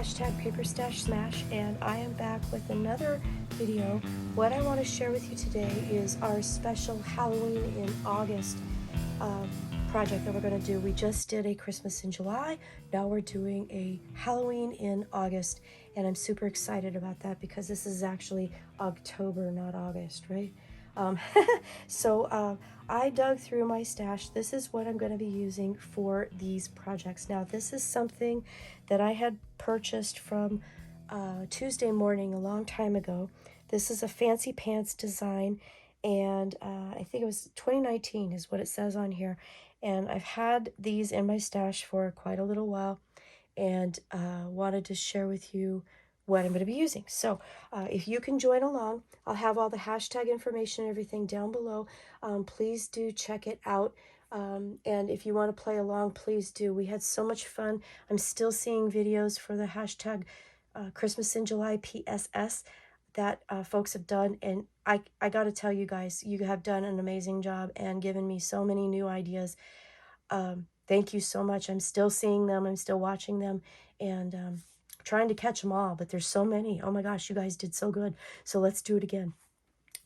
hashtag paperstashsmash, and I am back with another video. What I want to share with you today is our special Halloween in August project that we're going to do. We just did a Christmas in July. Now we're doing a Halloween in August, and I'm super excited about that because this is actually October, not August, right? So I dug through my stash. This is what I'm going to be using for these projects. Now, this is something that I had purchased from Tuesday Morning a long time ago. This is a fancy pants design, and I think it was 2019 is what it says on here. And I've had these in my stash for quite a little while, and wanted to share with you what I'm going to be using. So if you can join along, I'll have all the hashtag information and everything down below. Please do check it out. And if you want to play along, please do. We had so much fun. I'm still seeing videos for the hashtag Christmas in July PSS that folks have done. And I got to tell you guys, you have done an amazing job and given me so many new ideas. Thank you so much. I'm still seeing them. I'm still watching them, and trying to catch them all, but there's so many. Oh my gosh, you guys did so good. So let's do it again.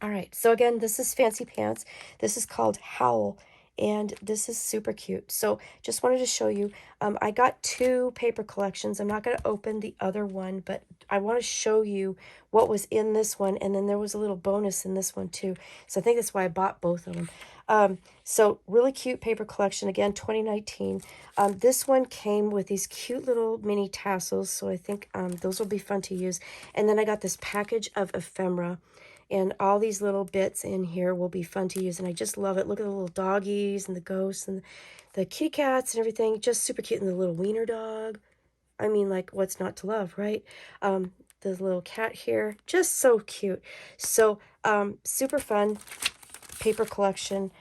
All right. So again, this is Fancy Pants. This is called Howl, and this is super cute. So just wanted to show you, I got two paper collections. I'm not going to open the other one, but I want to show you what was in this one, and then there was a little bonus in this one too. So I think that's why I bought both of them. So really cute paper collection, again, 2019. This one came with these cute little mini tassels, so I think those will be fun to use. And then I got this package of ephemera, and all these little bits in here will be fun to use, and I just love it. Look at the little doggies and the ghosts and the kitty cats and everything, just super cute. And the little wiener dog. I mean, like, what's not to love, right? The little cat here, just so cute. So super fun paper collection.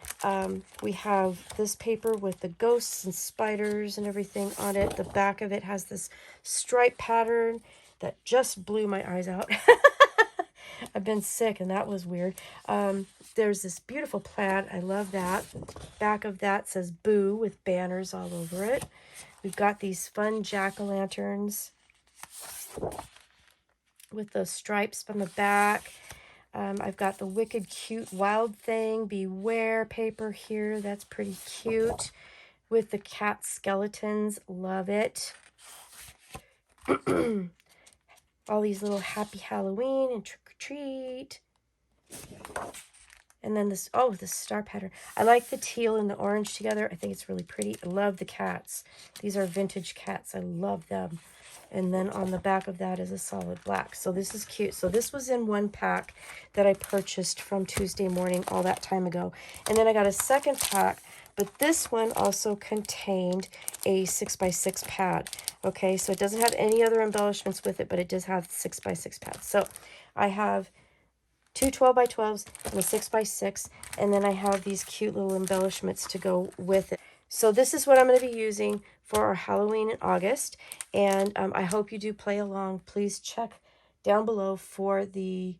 We have this paper with the ghosts and spiders and everything on it. The back of it has this stripe pattern that just blew my eyes out. I've been sick, and that was weird. There's this beautiful plaid. I love that. Back of that says Boo with banners all over it. We've got these fun jack-o'-lanterns with those stripes on the back. I've got the Wicked Cute Wild Thing Beware paper here. That's pretty cute. With the cat skeletons. Love it. All these little Happy Halloween and Trick or Treat. And then this, oh, this star pattern. I like the teal and the orange together. I think it's really pretty. I love the cats. These are vintage cats. I love them. And then on the back of that is a solid black. So this is cute. So this was in one pack that I purchased from Tuesday Morning all that time ago. And then I got a second pack, but this one also contained a 6x6 pad. Okay, so it doesn't have any other embellishments with it, but it does have 6x6 pads. So I have two 12x12s and a 6x6, and then I have these cute little embellishments to go with it. So this is what I'm going to be using for our Halloween in August, and I hope you do play along. Please check down below for the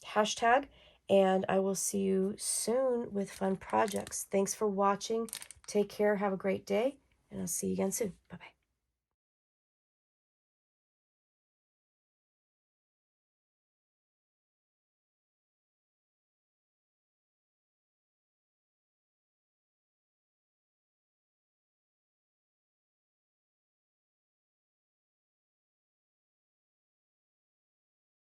hashtag, and I will see you soon with fun projects. Thanks for watching. Take care. Have a great day, and I'll see you again soon. Bye-bye.